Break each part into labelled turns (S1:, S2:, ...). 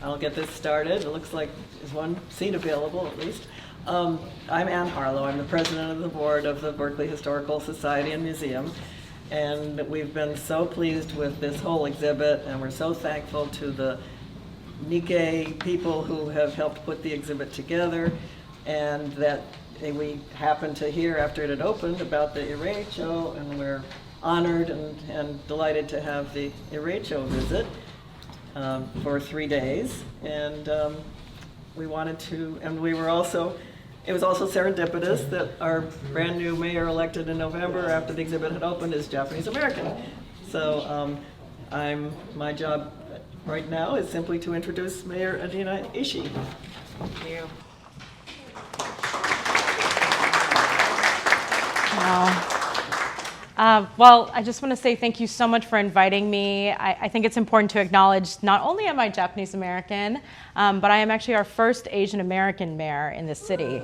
S1: I'll get this started. It looks like there's one seat available at least. I'm Ann Harlow. I'm the president of the board of the Berkeley Historical Society and Museum. And we've been so pleased with this whole exhibit, and we're so thankful to the Nikkei people who have helped put the exhibit together, and that we happened to hear after it had opened about the Ireichō, and we're honored and delighted to have the Ireichō visit for 3 days. And we wanted to, and we were also, it was also serendipitous that our brand new mayor elected in November after the exhibit had opened is Japanese American. So my job right now is simply to introduce Mayor Adena Ishii. Thank you.
S2: Well, I just want to say thank you so much for inviting me. I think it's important to acknowledge not only am I Japanese American, but I am actually our first Asian American mayor in this city.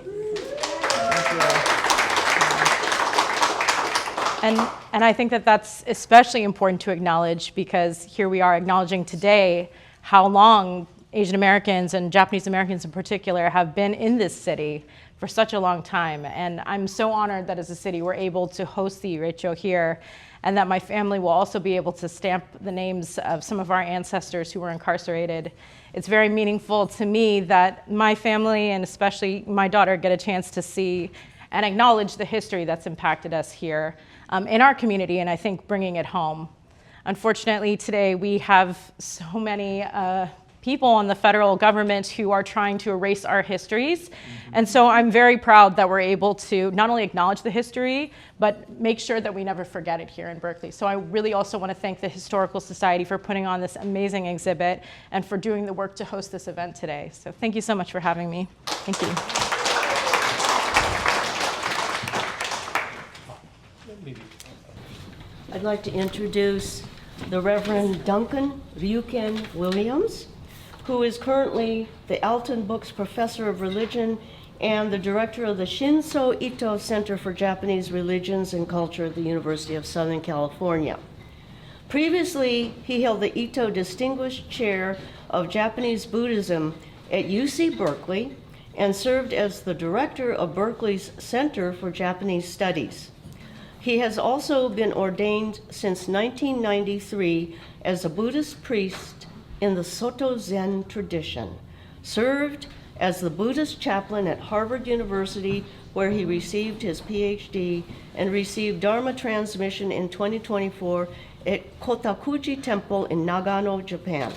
S2: And I think that that's especially important to acknowledge because here we are acknowledging today how long Asian Americans and Japanese Americans in particular have been in this city for such a long time. And I'm so honored that as a city we're able to host the Ireichō here, and that my family will also be able to stamp the names of some of our ancestors who were incarcerated. It's very meaningful to me that my family and especially my daughter get a chance to see and acknowledge the history that's impacted us here in our community, and I think bringing it home. Unfortunately, today we have so many people in the federal government who are trying to erase our histories. And so I'm very proud that we're able to not only acknowledge the history, but make sure that we never forget it here in Berkeley. So I really also want to thank the Historical Society for putting on this amazing exhibit and for doing the work to host this event today. So thank you so much for having me. Thank you.
S3: I'd like to introduce the Reverend Duncan Ryuken Williams, who is currently the Alton Books Professor of Religion and the director of the Shinso Ito Center for Japanese Religions and Culture at the University of Southern California. Previously, he held the Ito Distinguished Chair of Japanese Buddhism at UC Berkeley and served as the director of Berkeley's Center for Japanese Studies. He has also been ordained since 1993 as a Buddhist priest in the Soto Zen tradition, served as the Buddhist chaplain at Harvard University, where he received his PhD, and received Dharma transmission in 2024 at Kotakuji Temple in Nagano, Japan.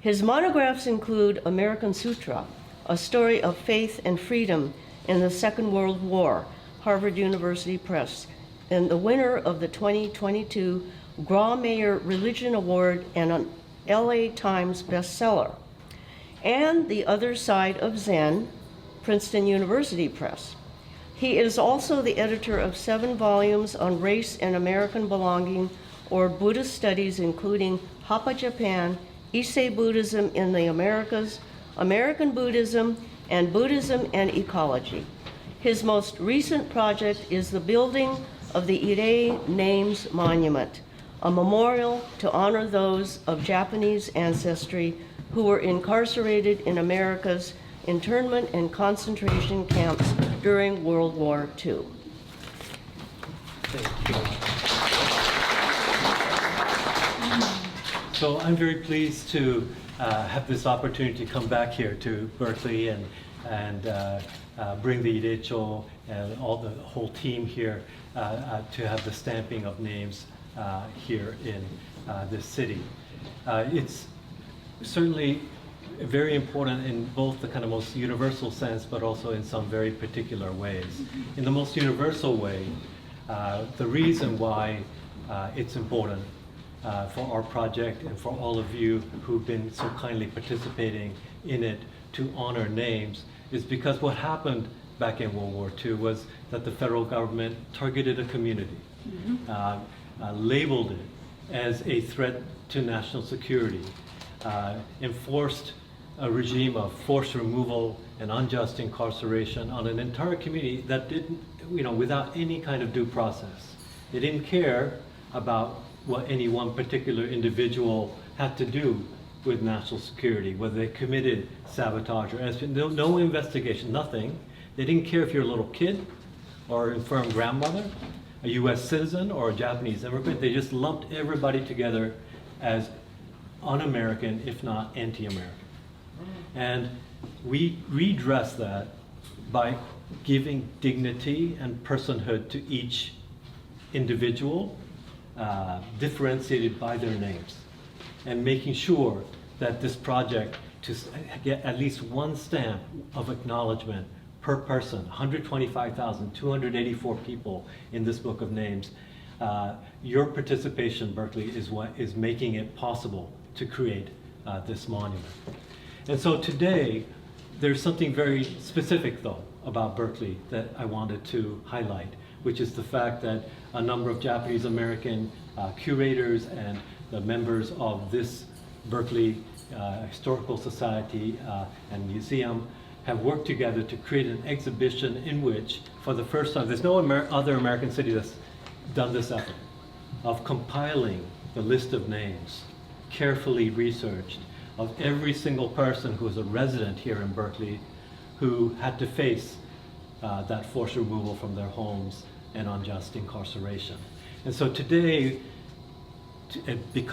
S3: His monographs include American Sutra, A Story of Faith and Freedom in the Second World War, Harvard University Press, and the winner of the 2022 Grawemeyer Religion Award and an LA Times bestseller, and The Other Side of Zen, Princeton University Press. He is also the editor of 7 volumes on race and American belonging or Buddhist studies, including Hapa Japan, Issei Buddhism in the Americas, American Buddhism, and Buddhism and Ecology. His most recent project is the building of the Irei Names Monument, a memorial to honor those of Japanese ancestry who were incarcerated in America's internment and concentration camps during World War II.
S4: Thank you. So I'm very pleased to have this opportunity to come back here to Berkeley and bring the Ireichō and the whole team here to have the stamping of names here in this city. It's certainly very important in both the kind of most universal sense, but also in some very particular ways. In the most universal way, the reason why it's important for our project and for all of you who've been so kindly participating in it to honor names is because what happened back in World War II was that the federal government targeted a community, labeled it as a threat to national security, enforced a regime of forced removal and unjust incarceration on an entire community that didn't, without any kind of due process. They didn't care about what any one particular individual had to do with national security, whether they committed sabotage or anything. No investigation, nothing. They didn't care if you're a little kid or an infirm grandmother, a US citizen or a Japanese immigrant. They just lumped everybody together as un-American, if not anti-American. And we redress that by giving dignity and personhood to each individual, differentiated by their names, and making sure that this project, to get at least one stamp of acknowledgement per person, 125,284 people in this book of names. Your participation, Berkeley, is what is making it possible to create this monument. And so today, there's something very specific, though, about Berkeley that I wanted to highlight, which is the fact that a number of Japanese American curators and the members of this Berkeley Historical Society and Museum have worked together to create an exhibition in which, for the first time, there's no other American city that's done this effort of compiling the list of names, carefully researched, of every single person who is a resident here in Berkeley who had to face that forced removal from their homes and unjust incarceration. And so today,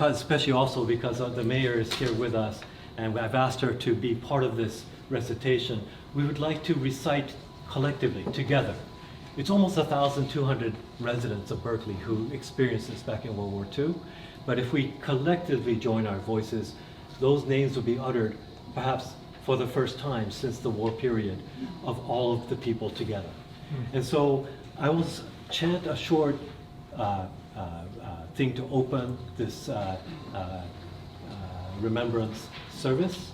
S4: especially also because the mayor is here with us, and I've asked her to be part of this recitation, we would like to recite collectively, together. It's almost 1,200 residents of Berkeley who experienced this back in World War II, but if we collectively join our voices, those names will be uttered perhaps for the first time since the war period of all of the people together. And so I will chant a short thing to open this remembrance service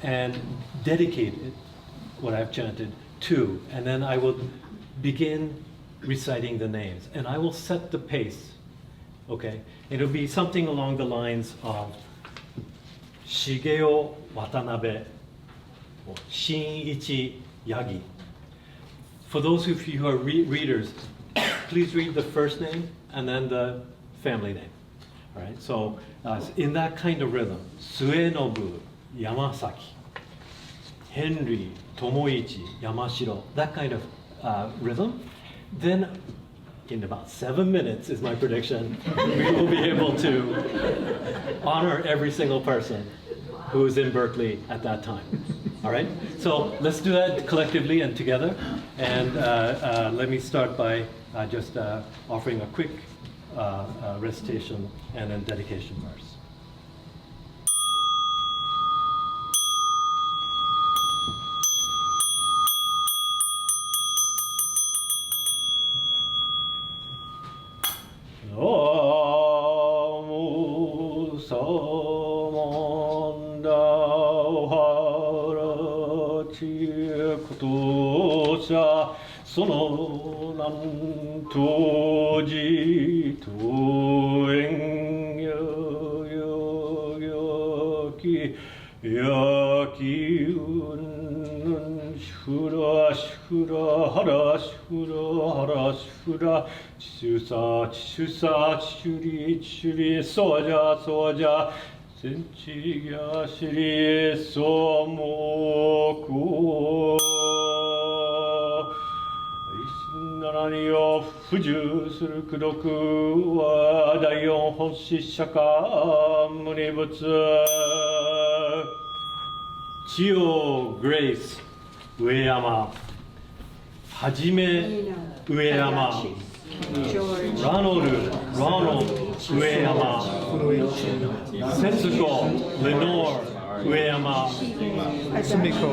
S4: and dedicate it, what I've chanted, to, and then I will begin reciting the names, and I will set the pace, okay? It'll be something along the lines of Shigeo Watanabe, Shinichi Yagi. For those of you who are readers, please read the first name and then the family name. All right, so in that kind of rhythm, Suenobu Yamasaki, Henry Tomoichi Yamashiro, that kind of rhythm, then in about 7 minutes is my prediction, we will be able to honor every single person who is in Berkeley at that time. All right, so let's do that collectively and together. And let me start by just offering a quick recitation and then dedication verse. Chio Grace Ueyama, Hajime Ueyama, Ronald Ueyama, Setsuko Lenore Ueyama,
S5: Sumiko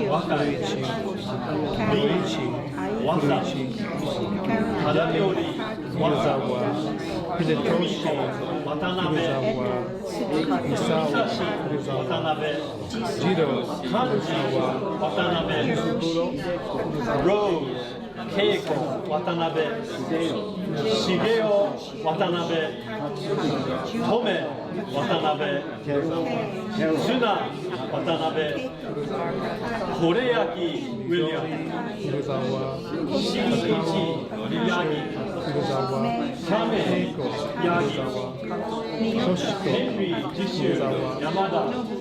S4: Wakae, Wasa, Hadayori
S5: Furuzawa, Hidetoshi
S4: Watanabe,
S5: Isawa Furuzawa,
S4: Watanabe,
S5: Jiro
S4: Furuzawa, Watanabe, Rose Keiko Watanabe, Shigeo Watanabe, Tome Watanabe, Suna Watanabe, Horeaki William,
S5: Furuzawa,
S4: Shinichi Yagi,
S5: 古澤、恵子、古澤、トシコ、古澤、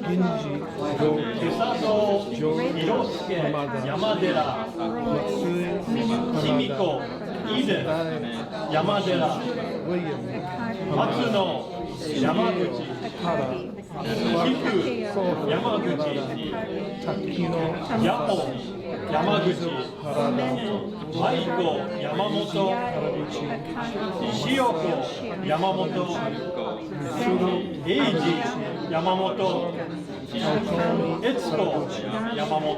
S5: 銀次、陽気、上気、浜田、
S4: 山寺、
S5: 松江、
S4: 卑弥
S5: 浜
S4: 呼、
S5: 田、
S4: 出雲、
S5: 大、
S4: 山寺、
S5: ウィリアム、
S4: 松野、山口、
S5: 原、
S4: 菊、山口、
S5: 滝野、
S4: 八尾、山口、
S5: 原田、
S4: 愛子、山本、塩子、山本、英二、山本、悦子、山本、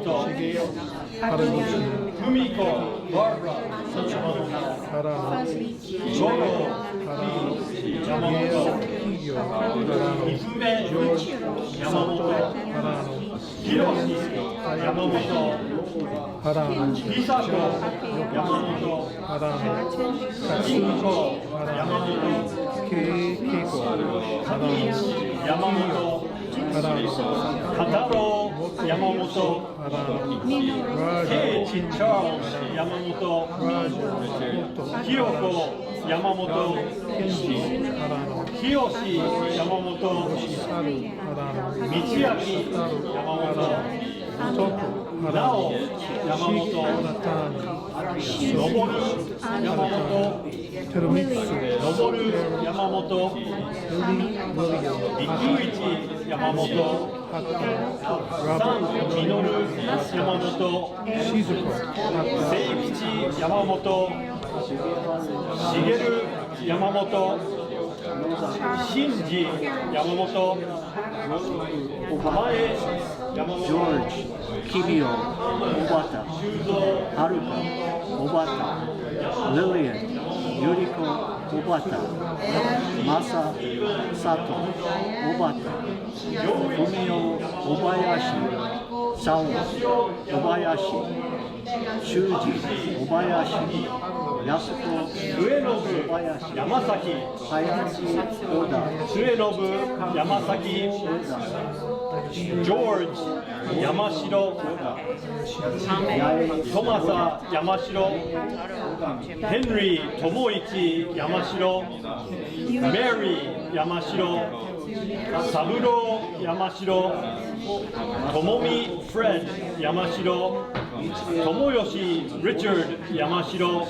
S5: 原口、
S4: 久美子、バーバラ、
S5: 原野、
S4: 五郎、山本、
S5: 企業、原野、
S4: 泉、山本、広志、山本、
S5: 原野、
S4: 久子、山本、
S5: 原野、
S4: 金子、山本、
S5: 恵子、原野、
S4: 山本、
S5: 原野、
S4: 片郎、山本、
S5: ラ
S4: ケイチ、チャールズ、山本、ひろこ、山本、
S5: ケンジ、原野、
S4: きよし、山本、道明、山本、なお、山本、のぼる、山本、
S5: テルミックス、
S4: のぼる、山本、りくいち、山本、さん、みのる、山本、
S5: 静子、
S4: 聖吉、山本、しげる、山本、しんじ、山本、浜江、山本、
S6: ジョージ、キビオ、小畑、はるか、小畑、リリアン、ゆりこ、小畑、マサ、佐藤、小畑、ふみお、小林、サオ、小林、修二、小林、安子、
S4: 上信、
S6: 小林、
S4: 山崎、
S6: 林、小田、
S4: 末信、山崎、ジョージ、山城、トマサ、山城、ヘンリー、友一、山城、メリー、山城、三郎、山城、友美、フレッド、山城、友吉、リチャード、山城、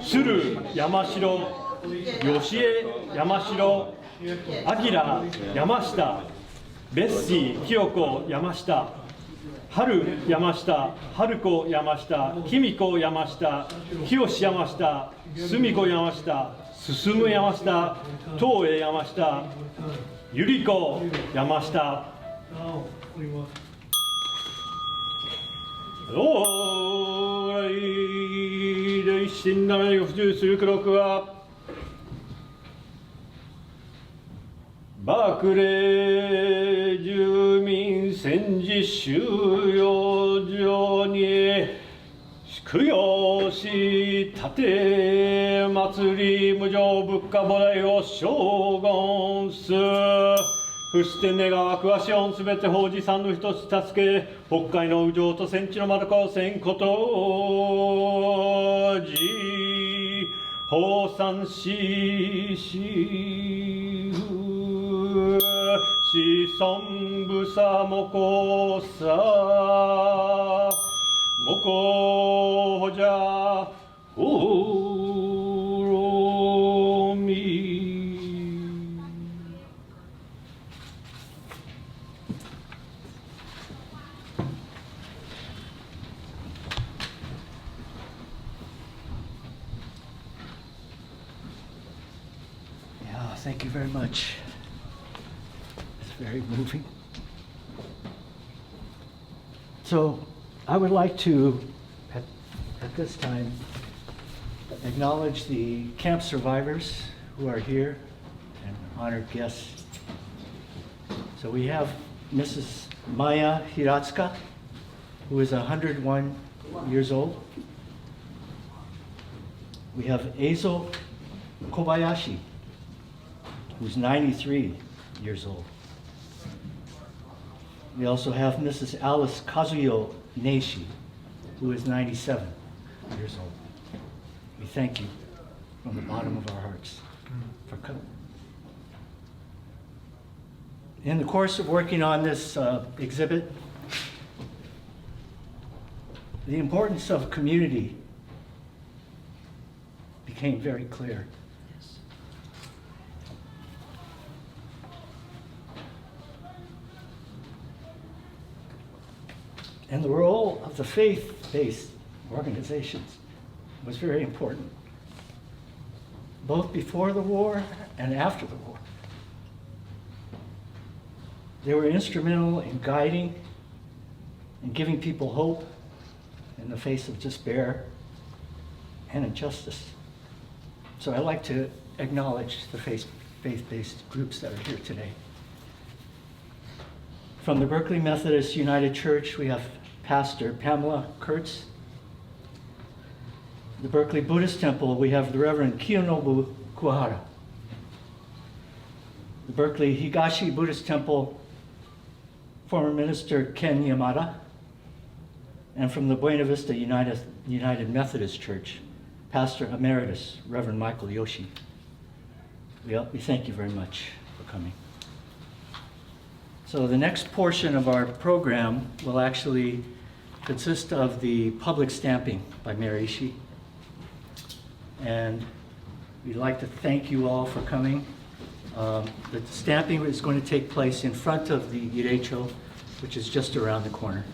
S4: 鶴、山城、吉江、山城、明、山下、ベッシー、清子、山下、春、山下、春子、山下、公子、山下、清山下、澄子、山下、進山下、東栄山下、ゆり子、山下。往来で一心七に不自由する記録は、バークレー住民戦時収容所に供養し、立て祭り無常物価払いを称言す。不死天願わく足音すべて法事三の一つ助け、北海の右上と戦地のまどかをせんことじ、法三しし子孫部さもこさもこじゃおろみ。
S6: Yeah, thank you very much. It's very moving. So I would like to, at this time, acknowledge the camp survivors who are here and honored guests. So we have Mrs. Maya Hiratsuka, who is 101 years old. We have Eizo Kobayashi, who's 93 years old. We also have Mrs. Alice Kazuyo Neishi, who is 97 years old. We thank you. from the bottom of our hearts for coming. In the course of working on this exhibit, the importance of community became very clear. And the role of the faith-based organizations was very important, both before the war and after the war. They were instrumental in guiding and giving people hope in the face of despair and injustice. So I'd like to acknowledge the faith-based groups that are here today. From the Berkeley Methodist United Church, we have Pastor Pamela Kurtz. The Berkeley Buddhist Temple, we have the Reverend Kiyonobu Kuwahara. The Berkeley Higashi Buddhist Temple, former Minister Ken Yamada. And from the Buena Vista United Methodist Church, Pastor Emeritus, Reverend Michael Yoshi. We thank you very much for coming. So the next portion of our program will actually consist of the public stamping by Mayor Ishii. And we'd like to thank you all for coming. The stamping is going to take place in front of the Ireichō, which is just around the corner.